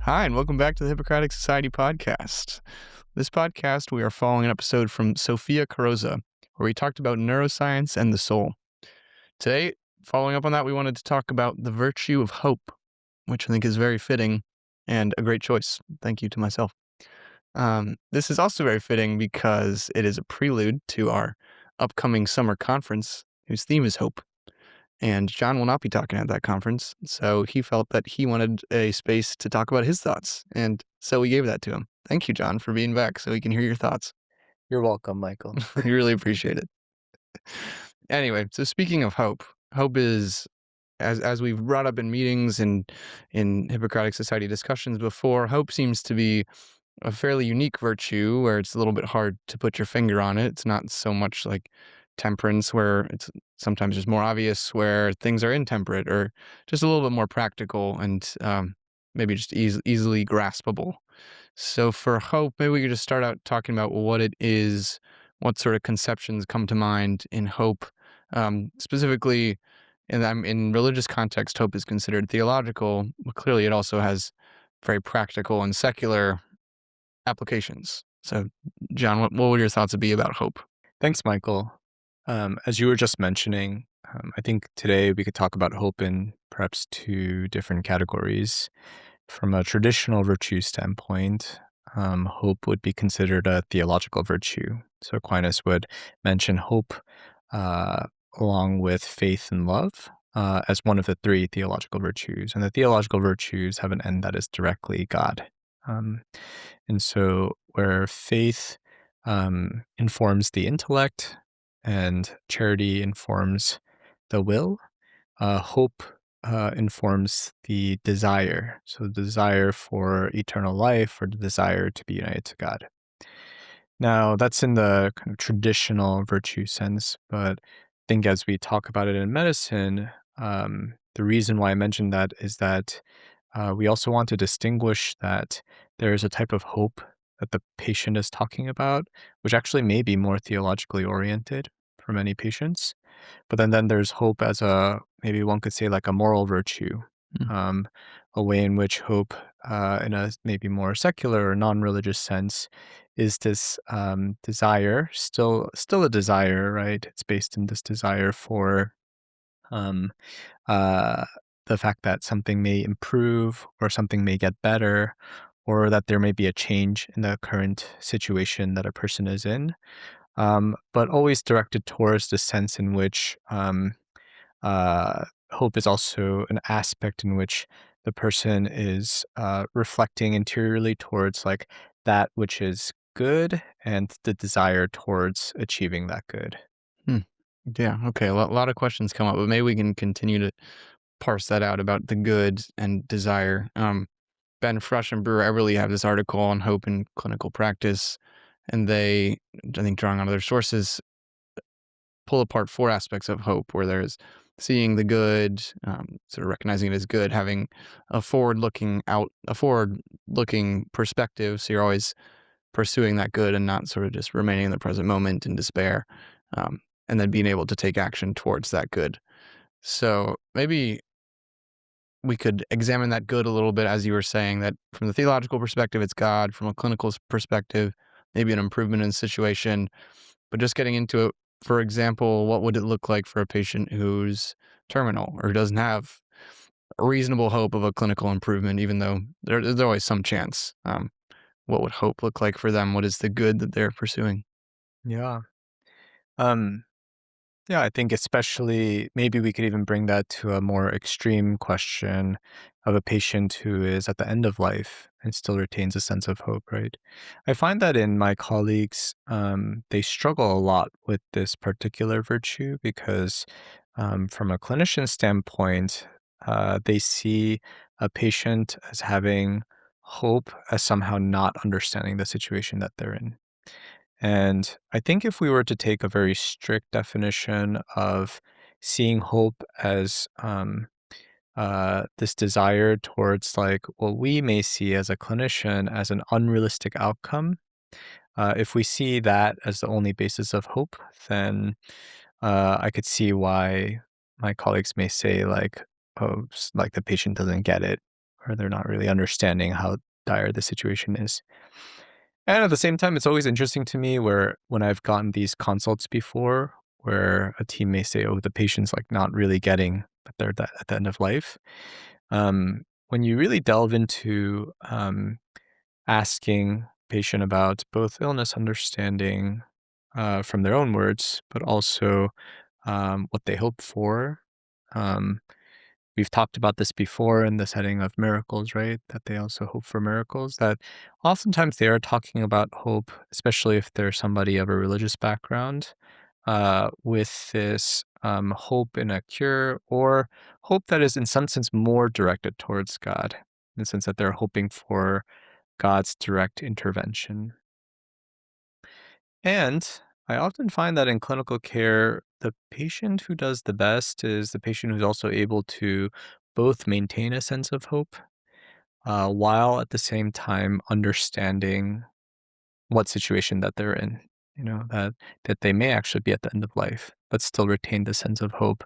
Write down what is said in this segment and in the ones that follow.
Hi, and welcome back to the Hippocratic Society podcast. This podcast, we are following an episode from Sophia Carosa, where we talked about neuroscience and the soul. Today, following up on that, we wanted to talk about the virtue of hope, which I think is very fitting and a great choice. Thank you to myself. This is also very fitting because it is a prelude to our upcoming summer conference, whose theme is hope. And John will not be talking at that conference, so he felt that he wanted a space to talk about his thoughts, and so we gave that to him. Thank you, John, for being back so we can hear your thoughts. You're welcome, Michael. We really appreciate it. Anyway, so speaking of hope, hope is as we've brought up in meetings and in Hippocratic Society discussions before, hope seems to be a fairly unique virtue where it's a little bit hard to put your finger on it. It's not so much like temperance, where it's sometimes just more obvious where things are intemperate, or just a little bit more practical and maybe just easily graspable. So for hope, maybe we could just start out talking about what it is, what sort of conceptions come to mind in hope. Specifically, in religious context, hope is considered theological, but clearly it also has very practical and secular applications. So, John, what would your thoughts be about hope? Thanks, Michael. As you were just mentioning, I think today we could talk about hope in perhaps two different categories. From a traditional virtue standpoint, hope would be considered a theological virtue. So Aquinas would mention hope uh, along with faith and love as one of the three theological virtues. And the theological virtues have an end that is directly God. Um, and so, where faith informs the intellect and charity informs the will, hope informs the desire. So, the desire for eternal life or the desire to be united to God. Now, that's in the kind of traditional virtue sense, but I think as we talk about it in medicine, the reason why I mentioned that is that we also want to distinguish that there is a type of hope that the patient is talking about, which actually may be more theologically oriented for many patients. But then there's hope as a, maybe one could say, like a moral virtue, Mm. um, a way in which hope, in a maybe more secular or non-religious sense, is this desire, still a desire, right? It's based in this desire for um, uh, the fact that something may improve or something may get better, or that there may be a change in the current situation that a person is in, but always directed towards the sense in which hope is also an aspect in which the person is reflecting interiorly towards like that which is good and the desire towards achieving that good. Hmm. Yeah, okay. A lot of questions come up, but maybe we can continue to parse that out about the good and desire. Ben Frush and Brewer Everly have this article on hope in clinical practice, and they, I think, drawing on other sources, pull apart four aspects of hope, where there's seeing the good, sort of recognizing it as good, having a forward-looking perspective, so you're always pursuing that good and not sort of just remaining in the present moment in despair, um, and then being able to take action towards that good. So maybe we could examine that good a little bit, as you were saying, that from the theological perspective, it's God, from a clinical perspective, maybe an improvement in the situation, but just getting into it, for example, what would it look like for a patient who's terminal or who doesn't have a reasonable hope of a clinical improvement, even though there's always some chance? What would hope look like for them? What is the good that they're pursuing? Yeah. Um, Yeah, I think especially maybe we could even bring that to a more extreme question of a patient who is at the end of life and still retains a sense of hope, right? I find that in my colleagues, they struggle a lot with this particular virtue because, from a clinician standpoint, they see a patient as having hope as somehow not understanding the situation that they're in. And I think if we were to take a very strict definition of seeing hope as this desire towards like what we may see as a clinician as an unrealistic outcome, if we see that as the only basis of hope, then I could see why my colleagues may say like, oh, like the patient doesn't get it, or they're not really understanding how dire the situation is. And at the same time, it's always interesting to me where when I've gotten these consults before, where a team may say, "Oh, the patient's like not really getting that they're at the end of life." When you really delve into asking patient about both illness understanding from their own words, but also what they hope for. Um, we've talked about this before in the setting of miracles, right? That they also hope for miracles. That oftentimes they are talking about hope, especially if they're somebody of a religious background, with this hope in a cure or hope that is in some sense more directed towards God, in the sense that they're hoping for God's direct intervention. And I often find that in clinical care, the patient who does the best is the patient who's also able to both maintain a sense of hope while at the same time understanding what situation that they're in. That they may actually be at the end of life, but still retain the sense of hope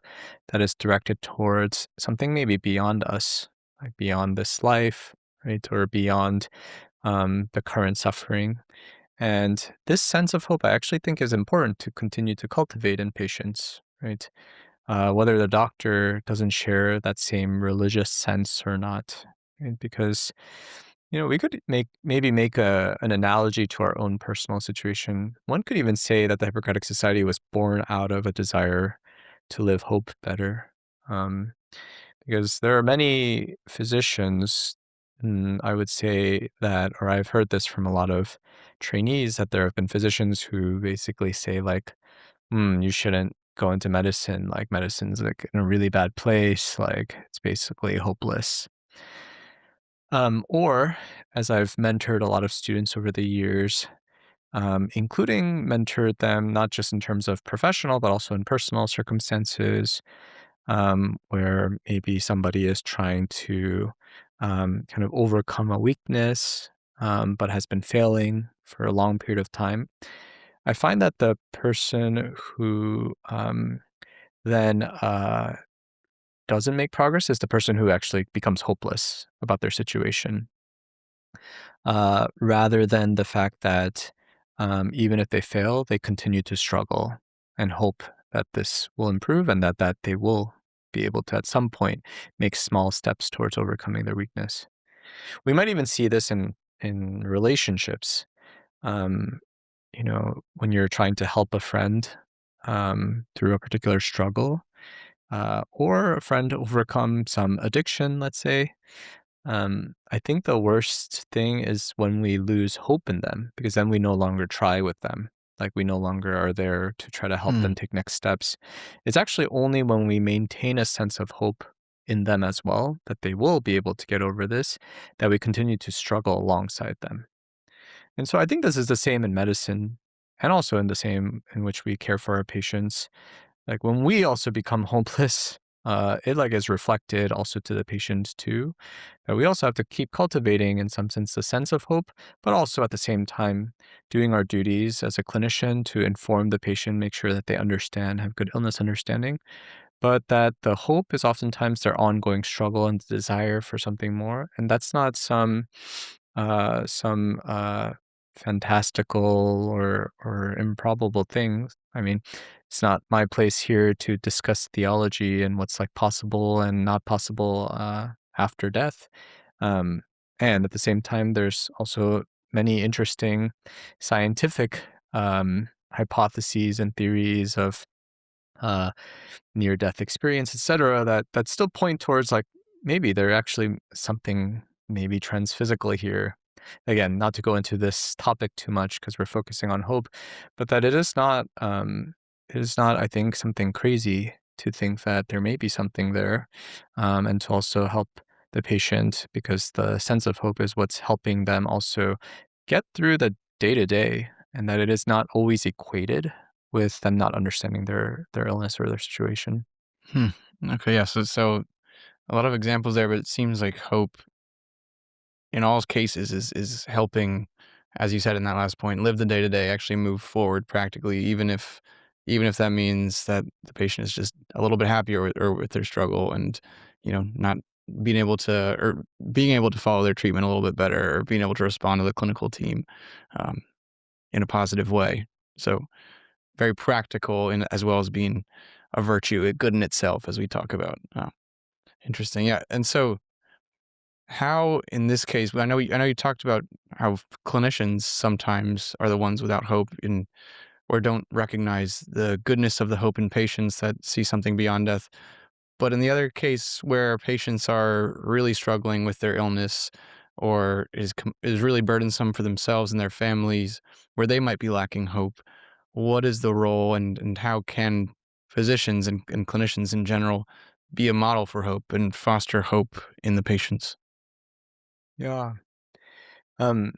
that is directed towards something maybe beyond us, like beyond this life, right, or beyond the current suffering. And this sense of hope, I actually think, is important to continue to cultivate in patients, right? Whether the doctor doesn't share that same religious sense or not, right? Because we could maybe make an analogy to our own personal situation. One could even say that the Hippocratic Society was born out of a desire to live hope better. Um, because there are many physicians, I would say that, or I've heard this from a lot of trainees, that there have been physicians who basically say, like, you shouldn't go into medicine. Like, medicine's like in a really bad place. Like, it's basically hopeless. Or, as I've mentored a lot of students over the years, including mentored them not just in terms of professional, but also in personal circumstances, where maybe somebody is trying to kind of overcome a weakness, but has been failing for a long period of time. I find that the person who then doesn't make progress is the person who actually becomes hopeless about their situation, rather than the fact that even if they fail, they continue to struggle and hope that this will improve and that they will be able to, at some point, make small steps towards overcoming their weakness. We might even see this in relationships. Um, when you're trying to help a friend through a particular struggle, or a friend overcome some addiction, let's say. I think the worst thing is when we lose hope in them because then we no longer try with them. Like we no longer are there to try to help Hmm. them take next steps. It's actually only when we maintain a sense of hope in them as well that they will be able to get over this that we continue to struggle alongside them. And so I think this is the same in medicine and also in the same in which we care for our patients. Like when we also become hopeless, it like is reflected also to the patient too. That we also have to keep cultivating in some sense the sense of hope, but also at the same time doing our duties as a clinician to inform the patient, make sure that they understand, have good illness understanding, but that the hope is oftentimes their ongoing struggle and desire for something more. And that's not some fantastical or improbable things. I mean, it's not my place here to discuss theology and what's like possible and not possible after death. Um, and at the same time, there's also many interesting scientific hypotheses and theories of uh, near death experience, etc., that still point towards like maybe there actually something maybe transphysically here. Again, not to go into this topic too much because we're focusing on hope, but that it is not, I think, something crazy to think that there may be something there, and to also help the patient because the sense of hope is what's helping them also get through the day to day, and that it is not always equated with them not understanding their illness or their situation. Hmm. Okay. Yeah. So a lot of examples there, but it seems like hope in all cases is helping, as you said in that last point, live the day to day, actually move forward practically, even if that means that the patient is just a little bit happier with, or with their struggle and not being able to or being able to follow their treatment a little bit better or being able to respond to the clinical team um, in a positive way. So very practical and as well as being a virtue, good in itself, as we talk about. Interesting, yeah. And so, how in this case, I know you talked about how clinicians sometimes are the ones without hope in or don't recognize the goodness of the hope in patients that see something beyond death. But in the other case where patients are really struggling with their illness or is really burdensome for themselves and their families, where they might be lacking hope, what is the role and how can physicians and clinicians in general be a model for hope and foster hope in the patients? Yeah. Um,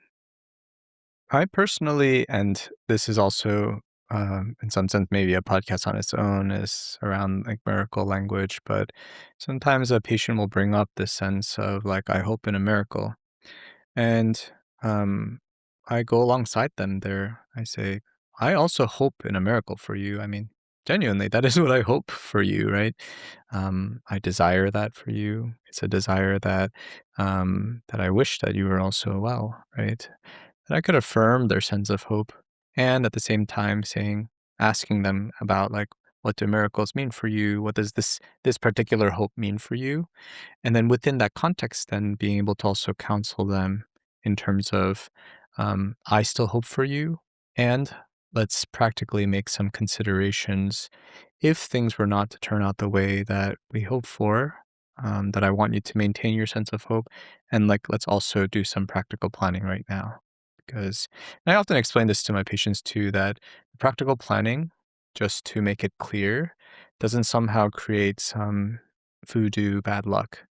I personally, and this is also, in some sense, maybe a podcast on its own, is around like miracle language. But sometimes a patient will bring up this sense of like, I hope in a miracle. And um, I go alongside them there. I say, I also hope in a miracle for you. I mean, genuinely, that is what I hope for you, right? I desire that for you. It's a desire that I wish that you were also well, right? That I could affirm their sense of hope, and at the same time asking them about like, what do miracles mean for you? What does this particular hope mean for you? And then within that context, then being able to also counsel them in terms of, I still hope for you, and let's practically make some considerations if things were not to turn out the way that we hope for. That I want you to maintain your sense of hope, and like let's also do some practical planning right now. Because and I often explain this to my patients too that practical planning, just to make it clear, doesn't somehow create some voodoo bad luck.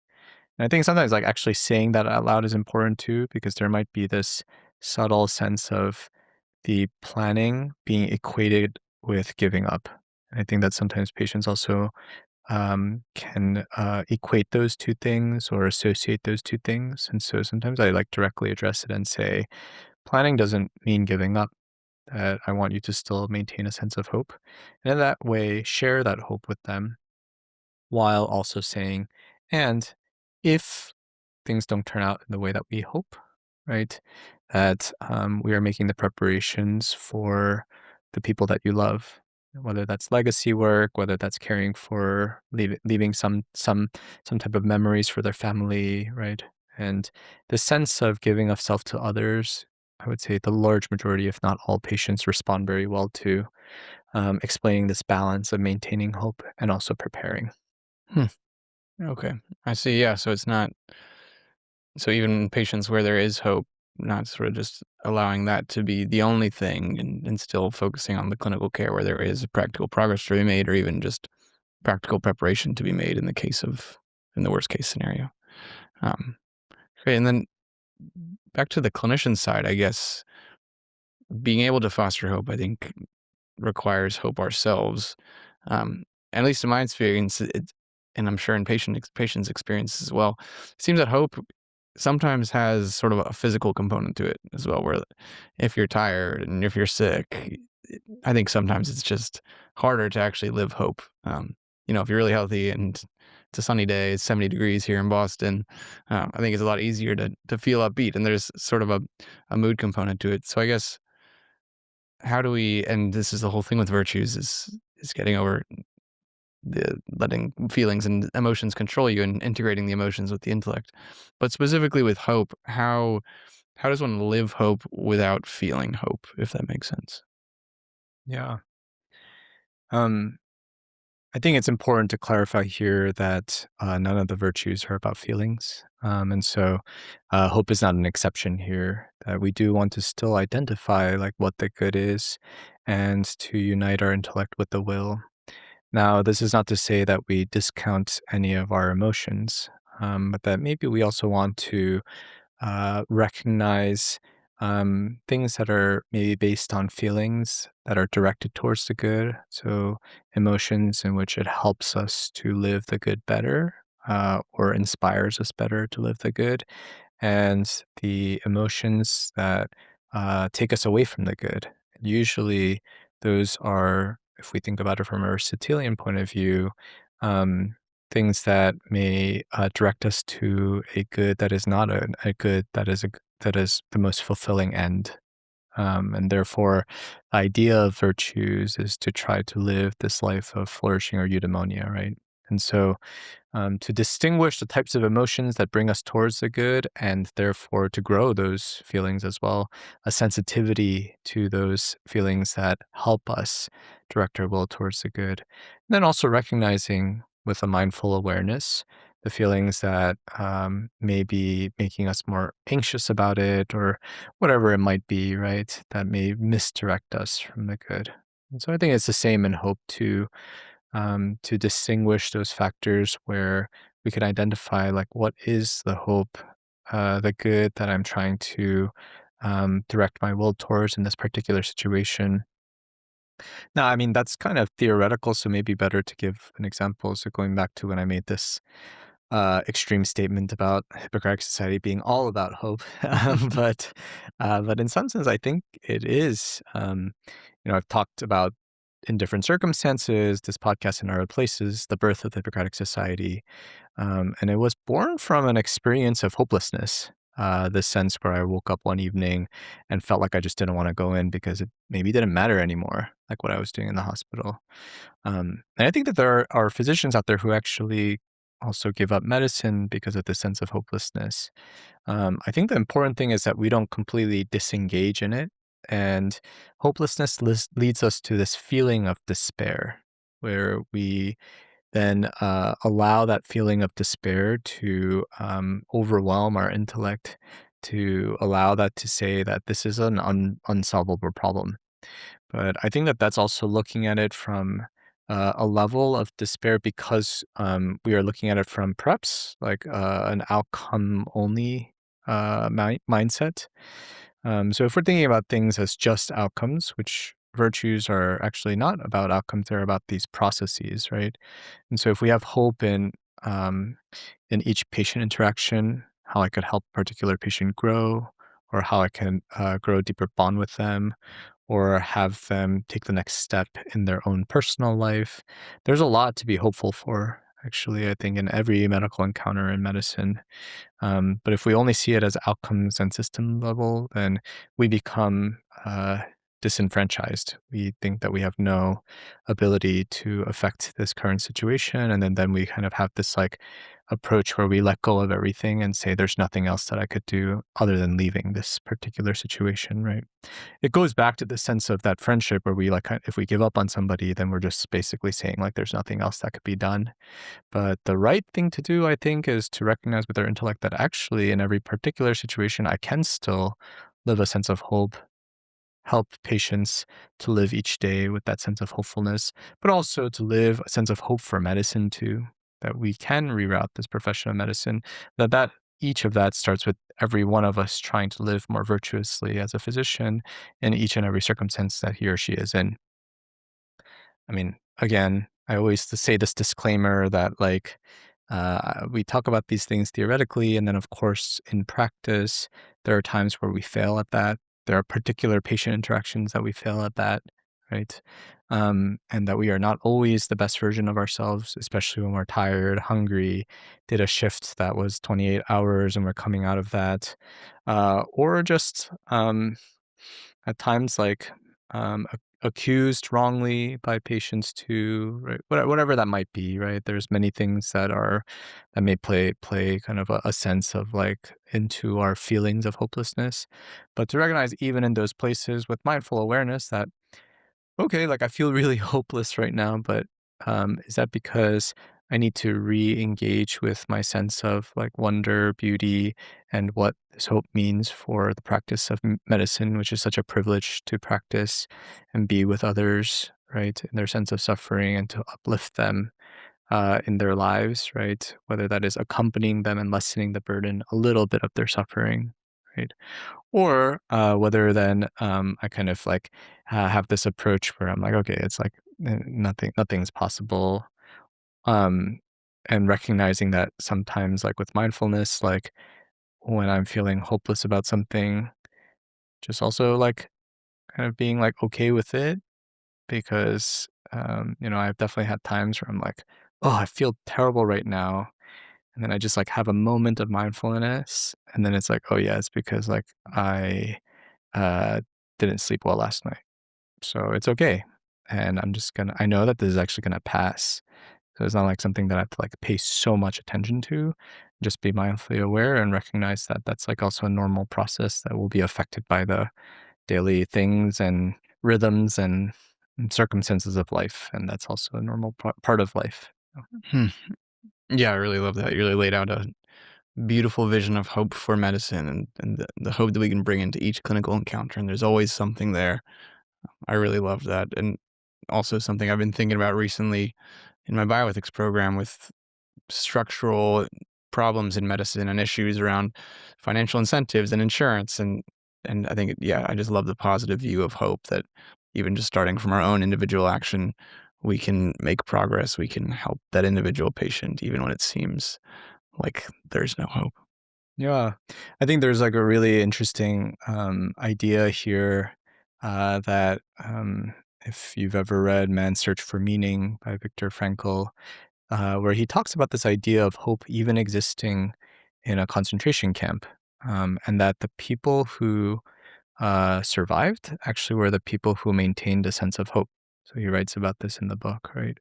And I think sometimes like actually saying that out loud is important too, because there might be this subtle sense of the planning being equated with giving up. And I think that sometimes patients also can equate those two things or associate those two things. And so sometimes I like directly address it and say, planning doesn't mean giving up. That I want you to still maintain a sense of hope. And in that way, share that hope with them while also saying, and if things don't turn out in the way that we hope, right? That we are making the preparations for the people that you love, whether that's legacy work, whether that's caring for leaving some type of memories for their family, right? And the sense of giving of self to others, I would say the large majority, if not all patients, respond very well to explaining this balance of maintaining hope and also preparing. Hmm. Okay, I see. Yeah, so it's not so even in patients where there is hope, not sort of just allowing that to be the only thing and still focusing on the clinical care where there is practical progress to be made or even just practical preparation to be made in the case of in the worst case scenario. Um, Great. And then back to the clinician side, I guess being able to foster hope, I think, requires hope ourselves. Um, at least in my experience, and I'm sure in patients' experience as well, it seems that hope sometimes has sort of a physical component to it as well. Where if you're tired and if you're sick, I think sometimes it's just harder to actually live hope. If you're really healthy and it's a sunny day, it's 70 degrees here in Boston. I think it's a lot easier to feel upbeat, and there's sort of a mood component to it. So I guess how do we? And this is the whole thing with virtues is getting over the letting feelings and emotions control you and integrating the emotions with the intellect. But specifically with hope, how does one live hope without feeling hope, if that makes sense? Yeah. Um, I think it's important to clarify here that none of the virtues are about feelings. And so hope is not an exception here, that we do want to still identify like what the good is and to unite our intellect with the will. Now, this is not to say that we discount any of our emotions, but that maybe we also want to recognize things that are maybe based on feelings that are directed towards the good. So, emotions in which it helps us to live the good better or inspires us better to live the good, and the emotions that take us away from the good. Usually, those are, if we think about it from a Aristotelian point of view, um, things that may direct us to a good that is not a good that is that is the most fulfilling end. And therefore, the idea of virtues is to try to live this life of flourishing or eudaimonia, right? And so, to distinguish the types of emotions that bring us towards the good and therefore to grow those feelings as well, a sensitivity to those feelings that help us direct our will towards the good. And then also recognizing with a mindful awareness the feelings that may be making us more anxious about it or whatever it might be, right? That may misdirect us from the good. And so I think it's the same in hope too, to distinguish those factors where we can identify like what is the hope, the good that I'm trying to direct my will towards in this particular situation. Now, I mean, that's kind of theoretical, so maybe better to give an example. So going back to when I made this extreme statement about Hippocratic Society being all about hope, but in some sense, I think it is. I've talked about in different circumstances, this podcast in other places, the birth of the Hippocratic Society, and it was born from an experience of hopelessness. This sense where I woke up one evening and felt like I just didn't want to go in because it maybe didn't matter anymore, like what I was doing in the hospital. And I think that there are physicians out there who actually also give up medicine because of this sense of hopelessness. I think the important thing is that we don't completely disengage in it. And hopelessness leads us to this feeling of despair, where we then allow that feeling of despair to overwhelm our intellect, to allow that to say that this is an unsolvable problem. But I think that that's also looking at it from a level of despair because we are looking at it from perhaps like an outcome only mindset. So if we're thinking about things as just outcomes, which virtues are actually not about outcomes, they're about these processes, right? And so if we have hope um, in each patient interaction, how I could help a particular patient grow, or how I can grow a deeper bond with them, or have them take the next step in their own personal life. There's a lot to be hopeful for, actually, I think, in every medical encounter in medicine. But if we only see it as outcomes and system level, then we become disenfranchised. We think that we have no ability to affect this current situation. And then we kind of have this like approach where we let go of everything and say, there's nothing else that I could do other than leaving this particular situation, right? It goes back to the sense of that friendship where we like, if we give up on somebody, then we're just basically saying like, there's nothing else that could be done. But the right thing to do, I think, is to recognize with our intellect that actually, in every particular situation, I can still live a sense of hope, help patients to live each day with that sense of hopefulness, but also to live a sense of hope for medicine too, that we can reroute this profession of medicine, that each of that starts with every one of us trying to live more virtuously as a physician in each and every circumstance that he or she is in. I mean, again, I always say this disclaimer that like we talk about these things theoretically, and then of course in practice, there are times where we fail at that. There are particular patient interactions that we fail at that, right? And that we are not always the best version of ourselves, especially when we're tired, hungry, did a shift that was 28 hours and we're coming out of that, or just at times like accused wrongly by patients too, right? Whatever that might be, right? There's many things that may play kind of a sense of like into our feelings of hopelessness, but to recognize even in those places with mindful awareness that okay, like I feel really hopeless right now, but is that because I need to re-engage with my sense of like wonder, beauty, and what this hope means for the practice of medicine, which is such a privilege to practice and be with others, right, in their sense of suffering and to uplift them in their lives, right? Whether that is accompanying them and lessening the burden a little bit of their suffering, right? Or whether then I kind of like have this approach where I'm like, okay, it's like nothing's possible. Um, and recognizing that sometimes, like with mindfulness, like when I'm feeling hopeless about something, just also like kind of being like okay with it because I've definitely had times where I'm like, "Oh, I feel terrible right now." And then I just, like, have a moment of mindfulness, and then it's like, "Oh, yeah, it's because, like, I, uh, didn't sleep well last night, so it's okay." And I know that this is actually gonna pass. So it's not like something that I have to, like, pay so much attention to. Just be mindfully aware and recognize that that's, like, also a normal process that will be affected by the daily things and rhythms and circumstances of life, and that's also a normal part of life. Hmm. Yeah, I really love that. You really laid out a beautiful vision of hope for medicine and the hope that we can bring into each clinical encounter. And there's always something there. I really love that. And also something I've been thinking about recently in my bioethics program with structural problems in medicine and issues around financial incentives and insurance. And I think, yeah, I just love the positive view of hope that even just starting from our own individual action, we can make progress. We can help that individual patient, even when it seems like there's no hope. Yeah. I think there's, like, a really interesting, idea here, that, if you've ever read Man's Search for Meaning by Viktor Frankl, where he talks about this idea of hope even existing in a concentration camp, and that the people who survived actually were the people who maintained a sense of hope. So he writes about this in the book, right?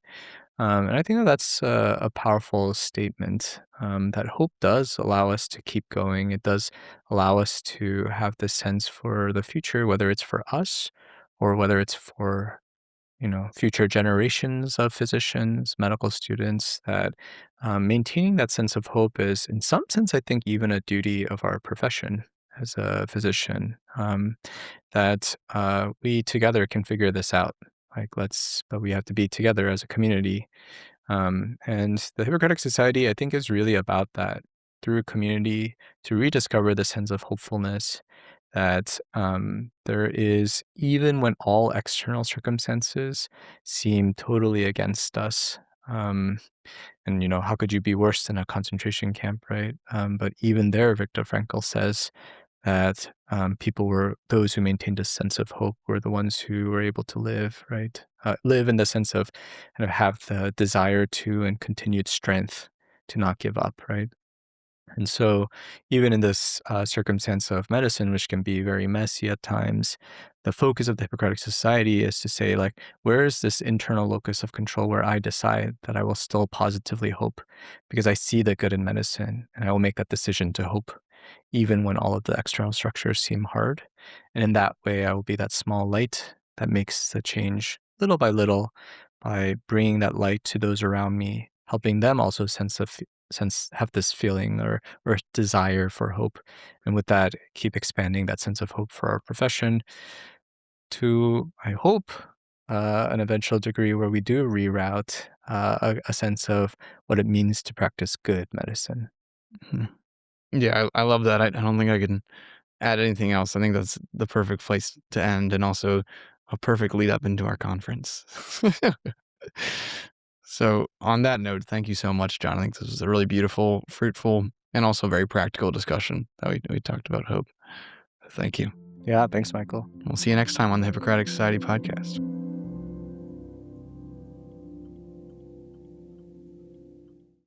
And I think that that's a powerful statement, that hope does allow us to keep going. It does allow us to have this sense for the future, whether it's for us or whether it's for future generations of physicians, medical students, that maintaining that sense of hope is, in some sense, I think, even a duty of our profession as a physician, that we together can figure this out. But we have to be together as a community. And the Hippocratic Society, I think, is really about that through community to rediscover the sense of hopefulness that there is, even when all external circumstances seem totally against us. And, how could you be worse than a concentration camp, right? But even there, Viktor Frankl says that people were those who maintained a sense of hope were the ones who were able to live, right? Live in the sense of kind of have the desire to and continued strength to not give up, right? And so, even in this circumstance of medicine, which can be very messy at times, the focus of the Hippocratic Society is to say, like, where is this internal locus of control where I decide that I will still positively hope because I see the good in medicine and I will make that decision to hope, even when all of the external structures seem hard. And in that way, I will be that small light that makes the change little by little by bringing that light to those around me, helping them also sense have this feeling or desire for hope, and with that keep expanding that sense of hope for our profession to, I hope, an eventual degree where we do reroute a sense of what it means to practice good medicine. Mhm. Yeah, I love that. I don't think I can add anything else. I think that's the perfect place to end and also a perfect lead up into our conference. So, on that note, thank you so much, John. I think this was a really beautiful, fruitful, and also very practical discussion that we talked about hope. Thank you. Yeah, thanks, Michael. We'll see you next time on the Hippocratic Society podcast.